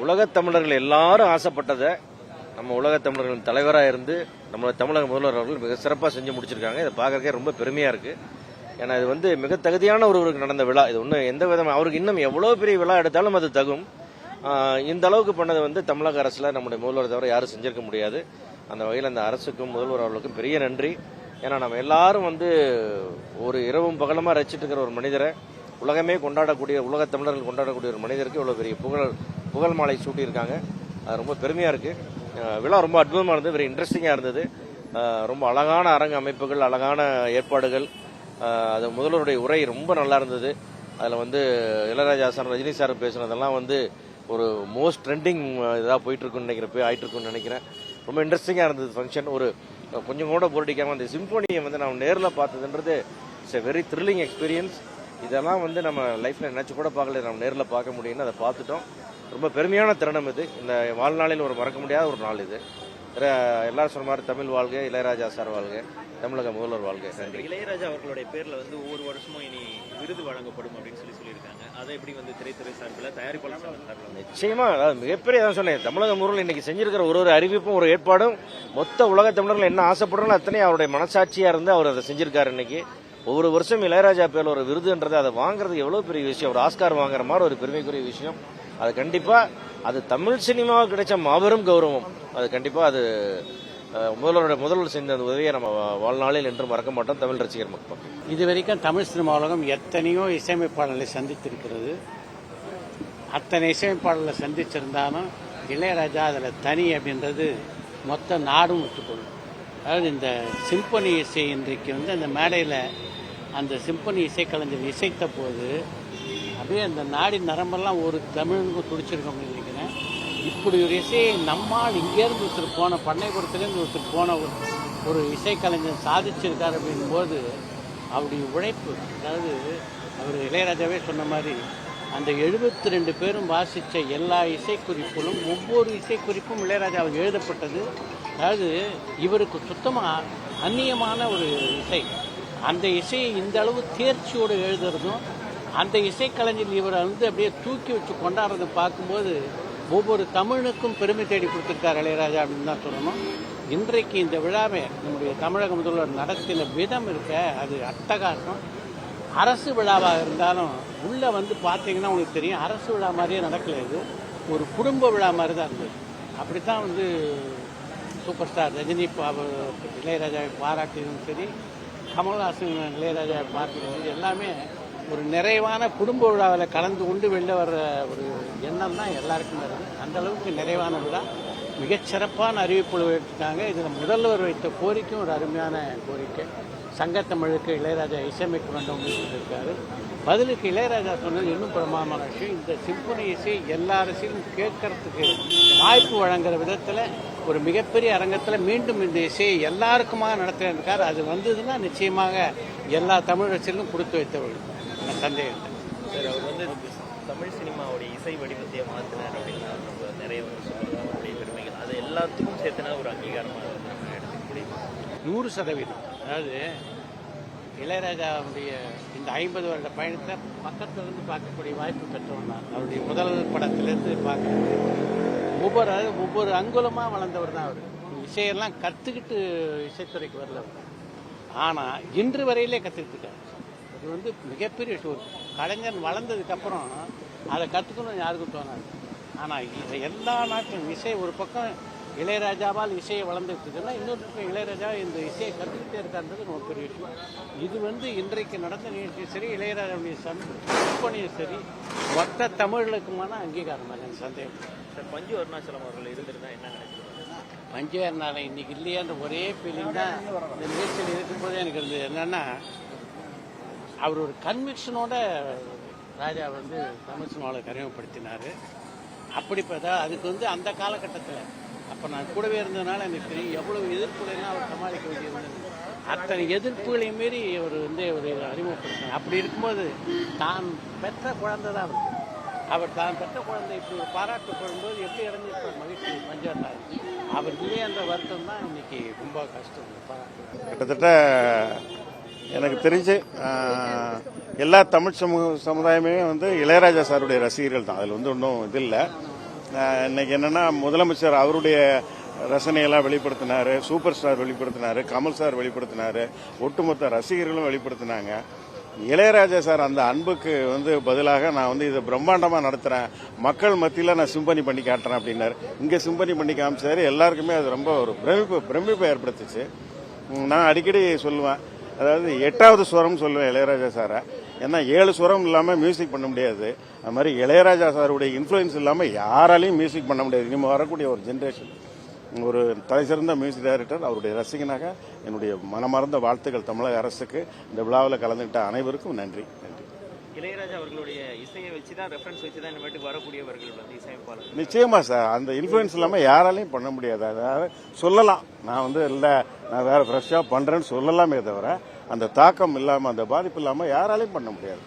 உலகத் தமிழர்கள் எல்லாரும் ஆசைப்பட்டதை நம்ம உலகத் தமிழர்களின் தலைவராக இருந்து நம்ம தமிழக முதல்வர் அவர்கள் மிக சிறப்பாக செஞ்சு முடிச்சிருக்காங்க. இதை பார்க்கறக்கே ரொம்ப பெருமையாக இருக்குது. ஏன்னா இது மிக தகுதியான ஒருவருக்கு நடந்த விழா. இது ஒன்றும் எந்த விதமாக அவருக்கு இன்னும் எவ்வளோ பெரிய விழா எடுத்தாலும் அது தகும். இந்த அளவுக்கு பண்ணது தமிழக அரசில் நம்முடைய முதல்வர் தவிர யாரும் செஞ்சிருக்க முடியாது. அந்த வகையில் அந்த அரசுக்கும் முதல்வர் அவர்களுக்கும் பெரிய நன்றி. ஏன்னா நம்ம எல்லாரும் ஒரு இரவும் பகலமாக ரசிச்சுட்டு இருக்கிற ஒரு மனிதரை உலகமே கொண்டாடக்கூடிய உலகத் தமிழர்கள் கொண்டாடக்கூடிய ஒரு மனிதருக்கு இவ்வளோ பெரிய புகழ் மாலை சூட்டியிருக்காங்க. அது ரொம்ப பெருமையாக இருக்குது. விழா ரொம்ப அற்புதமாக இருந்தது, வெரி இன்ட்ரெஸ்டிங்காக இருந்தது. ரொம்ப அழகான அரங்கு அமைப்புகள், அழகான ஏற்பாடுகள். அது முதல்வருடைய உரை ரொம்ப நல்லா இருந்தது. அதில் இளையராஜா சார், ரஜினி சார் பேசுனதெல்லாம் ஒரு மோஸ்ட் ட்ரெண்டிங் இதாக போயிட்டுருக்குன்னு ஆயிட்டு இருக்குன்னு நினைக்கிறேன். ரொம்ப இன்ட்ரெஸ்டிங்காக இருந்தது ஃபங்க்ஷன். கொஞ்சம் கூட போரடிக்காமல் அந்த சிம்போனியை நான் நேரில் பார்த்ததுன்றது it's a very thrilling experience. இதெல்லாம் நம்ம லைஃப்பில் நினச்சி கூட பார்க்கல, நம்ம நேரில் பார்க்க முடியும்னு அதை பார்த்துட்டோம். ரொம்ப பெருமையான தருணம் இது. இந்த வாழ்நாளில் ஒரு மறக்க முடியாத ஒரு நாள் இது. எல்லாரும் சொன்ன மாதிரி தமிழ் வாழ்க, இளையராஜா சார் வாழ்க, தமிழக முதல்வர் வாழ்க. நன்றி. இளையராஜா அவர்களுடைய பேர்ல ஒவ்வொரு வருஷமும் இனி விருது வழங்கப்படும் அப்படின்னு சொல்லியிருக்காங்க. அதை எப்படி திரைத்துறை சார்பில், தயாரிப்பாளர் சார்பில்? நிச்சயமா, அதாவது மிகப்பெரிய தான் சொன்னேன். தமிழக முதல்வர் இன்னைக்கு செஞ்சிருக்கிற ஒரு அறிவிப்பும் ஒரு ஏற்பாடும் மொத்த உலக தமிழர்கள் என்ன ஆசைப்படுறோம் அத்தனை அவருடைய மனசாட்சியா இருந்து அவர் அதை செஞ்சிருக்காரு. இன்னைக்கு ஒவ்வொரு வருஷம் இளையராஜா பேர்ல ஒரு விருதுன்றது அதை வாங்குறது எவ்வளவு பெரிய விஷயம். ஒரு ஆஸ்கார் வாங்குற மாதிரி ஒரு பெருமைக்குரிய விஷயம். அது கண்டிப்பா அது தமிழ் சினிமாவுக்கு கிடைச்ச மாபெரும் கௌரவம். அது கண்டிப்பா அது முதல்வர் செஞ்ச அந்த உதவியை நம்ம வாழ்நாளில் என்றும் மறக்க மாட்டோம் தமிழ் ரசிகர் மக்கள். இதுவரைக்கும் தமிழ் சினிமா உலகம் எத்தனையோ இசையமைப்பாளர்களை சந்தித்திருக்கிறது. அத்தனை இசையமைப்பாளர்களை சந்திச்சிருந்தாலும் இளையராஜா அதில் தனி அப்படின்றது மொத்த நாடும் ஒத்துக்கொள்ளும். அதாவது இந்த சிம்பனி இசை இன்றைக்கு அந்த மேடையில் அந்த சிம்பனி இசைக்கலைஞர் இசைத்த போது அப்படியே அந்த நாடி நரம்பெல்லாம் ஒரு தமிழுக்கு துடிச்சிருக்கோம் நினைக்கிறேன். இப்படி ஒரு இசையை நம்மால் இங்கேருந்து ஒருத்தர் போன பண்ணைபுரத்துலேருந்து ஒருத்தர் போன ஒரு இசைக்கலைஞர் சாதிச்சிருக்கார் அப்படிங்கும்போது அவருடைய உழைப்பு, அதாவது அவர் இளையராஜாவே சொன்ன மாதிரி அந்த 72 பேரும் வாசித்த எல்லா இசைக்குறிப்புகளும் ஒவ்வொரு இசைக்குறிப்பும் இளையராஜாவுக்கு எழுதப்பட்டது. அதாவது இவருக்கு சுத்தமாக அந்நியமான ஒரு இசை. அந்த இசையை இந்த அளவு தேர்ச்சியோடு எழுதுறதும் அந்த இசைக்கலைஞர் இவரை அப்படியே தூக்கி வச்சு கொண்டாடுறதை பார்க்கும்போது ஒவ்வொரு தமிழுக்கும் பெருமை தேடி கொடுத்துருக்கார் இளையராஜா அப்படின்னு தான் சொல்லணும். இன்றைக்கு இந்த விழாவை நம்முடைய தமிழக முதல்வர் நடத்தின விதம் இருக்க அது அட்டகாசம். அரசு விழாவாக இருந்தாலும் உள்ளே பார்த்தீங்கன்னா உங்களுக்கு தெரியும், அரசு விழா மாதிரியே நடக்கல. இது ஒரு குடும்ப விழா மாதிரி தான் இருந்தது. அப்படித்தான் சூப்பர் ஸ்டார் ரஜினி இளையராஜாவை பாராட்டியதும் சரி, கமல்ஹாசன் இளையராஜாவை பார்த்துக்கிறது எல்லாமே ஒரு நிறைவான குடும்ப விழாவில் கலந்து கொண்டு வெளில வர்ற ஒரு எண்ணம் தான் எல்லாருக்கும் வருது. அந்த அளவுக்கு நிறைவான விழா. மிகச்சிறப்பான அறிவிப்புகள் எடுத்துட்டாங்க. இதில் முதல்வர் வைத்த கோரிக்கையும் ஒரு அருமையான கோரிக்கை. சங்கத்தமிழுக்கு இளையராஜா இசையமைக்க வேண்டும் சொல்லியிருக்காரு. பதிலுக்கு இளையராஜா சொன்னது இன்னும் பிரமாதமான விஷயம். இந்த சிம்பனி இசை எல்லா அரசியலும் கேட்கறதுக்கு வாய்ப்பு வழங்குற விதத்தில் ஒரு மிகப்பெரிய அரங்கத்தில் மீண்டும் இந்த இசையை எல்லாருக்குமாக நடத்திருக்காரு. அது வந்ததுன்னா நிச்சயமாக எல்லா தமிழ் ரசிகர்களும் கொடுத்து வைத்தவர்கள் சந்தேகம். சார், அவர் தமிழ் சினிமாவுடைய இசை வடிவத்தையே மாற்றினார் அப்படின்னா நிறைய சொல்லுவாங்க அவருடைய பெருமைகள். அது எல்லாத்துக்கும் சேர்த்துனா ஒரு அங்கீகாரமாக எடுத்துக்க முடியும் 100%. அதாவது இளையராஜாவுடைய இந்த 50 வருட பயணத்தை பக்கத்திலிருந்து பார்க்கக்கூடிய வாய்ப்பு பெற்றவன் தான். அவருடைய முதல் படத்திலிருந்து பார்க்க ஒவ்வொரு அங்குலமாக வளர்ந்தவர் தான் அவர். இசையெல்லாம் கற்றுக்கிட்டு இசைத்துறைக்கு வரல. ஆனால் இன்று வரையிலே கற்றுக்கிட்டு அது மிகப்பெரிய விஷயம். கலைஞர் வளர்ந்ததுக்கப்புறம் அதை கற்றுக்கணும்னு யாருக்கும் தோணாது. ஆனால் எல்லா நாட்களும் இசை ஒரு பக்கம் இளையராஜாவால் இசையை வளர்ந்துட்டுருக்குன்னா இன்னொரு பக்கம் இளையராஜா இந்த இசையை கற்றுக்கிட்டே இருக்கான்றது ரொம்ப பெரிய விஷயம். இது இன்றைக்கு நடந்த நிகழ்ச்சியும் சரி, இளையராஜாவுடைய சிம்பனியும் சரி, மொத்த தமிழர்களுக்குமான அங்கீகாரம் தான் எனக்கு சந்தேகம். சார், பஞ்சு அருணாச்சலம் அவர்கள் இருந்திருந்தா என்ன நினைக்கிறீங்க? பஞ்சு அருணாச்சலம் இன்னைக்கு இல்லையான்ற ஒரே ஃபீலிங் தான் இந்த நிகழ்ச்சியில் இருக்கும்போதே எனக்கு இருந்தது. என்னன்னா, அவர் ஒரு கன்விக்ஷனோட ராஜா தமிழ் சினிமாவில் அறிமுகப்படுத்தினார். அப்படிப்பட்ட அதுக்கு அந்த காலகட்டத்தில் அப்போ நான் கூடவே இருந்ததுனால எனக்கு தெரியும் எவ்வளவு எதிர்ப்புகளையும் அவர் சமாளிக்க வேண்டியிருந்தது. அத்தனை எதிர்ப்புகளையும் மீறி அவர் ஒரு அறிமுகப்படுத்தினார். அப்படி இருக்கும்போது தான் பெற்ற குழந்தை தான் அவர் தான் பெற்ற குழந்தை இப்படி ஒரு பாராட்டப்படும்போது எப்படி இறந்துருப்பார் மகிழ்ச்சி பஞ்சாட்டார். அவர் இல்லையே என்ற வருத்தம் தான் இன்னைக்கு ரொம்ப கஷ்டம். கிட்டத்தட்ட எனக்கு தெரிஞ்சு எல்லா தமிழ் சமுதாயமே இளையராஜா சாருடைய ரசிகர்கள் தான். அதில் ஒன்றும் இது இல்லை. இன்னைக்கு என்னன்னா முதலமைச்சர் அவருடைய ரசனையெல்லாம் வெளிப்படுத்தினாரு, சூப்பர் ஸ்டார் வெளிப்படுத்தினாரு, கமல் சார் வெளிப்படுத்தினாரு, ஒட்டுமொத்த ரசிகர்களும் வெளிப்படுத்தினாங்க. இளையராஜா சார் அந்த அன்புக்கு பதிலாக நான் இதை பிரம்மாண்டமாக நடத்துகிறேன், மக்கள் மத்தியில் நான் சிம்பனி பண்ணி காட்டுறேன் அப்படின்னாரு. இங்கே சிம்பனி பண்ணி காமிச்சாரு. எல்லாருக்குமே அது ரொம்ப ஒரு பிரமிப்பை ஏற்படுத்துச்சு. நான் அடிக்கடி சொல்லுவேன், அதாவது 8வது ஸ்வரம் சொல்லுவேன் இளையராஜா சாரை. ஏன்னா 7 ஸ்வரம் இல்லாமல் மியூசிக் பண்ண முடியாது. அது மாதிரி இளையராஜா சாருடைய இன்ஃப்ளூயன்ஸ் இல்லாமல் யாராலையும் மியூசிக் பண்ண முடியாது. இனிமேல் வரக்கூடிய ஒரு ஜென்ரேஷன் ஒரு தலைசிறந்த மியூசிக் டைரக்டர், அவருடைய ரசிகனாக என்னுடைய மனமார்ந்த வாழ்த்துக்கள் தமிழக அரசுக்கு. இந்த விழாவில் கலந்துகிட்ட அனைவருக்கும் நன்றி. இளையராஜா அவர்களுடைய இசையை வச்சுதான் ரெஃபரன்ஸ் வச்சுதான் இந்த மாதிரி வரக்கூடியவர்கள் இசையமைப்பாளர். நிச்சயமா சார், அந்த இன்ஃப்ளூயன்ஸ் இல்லாமல் யாராலையும் பண்ண முடியாது. அதாவது சொல்லலாம், நான் இல்லை நான் வேற ஃப்ரெஷ்ஷாக பண்றேன்னு சொல்லலாமே தவிர அந்த தாக்கம் இல்லாமல் அந்த பாதிப்பு இல்லாமல் யாராலையும் பண்ண முடியாது.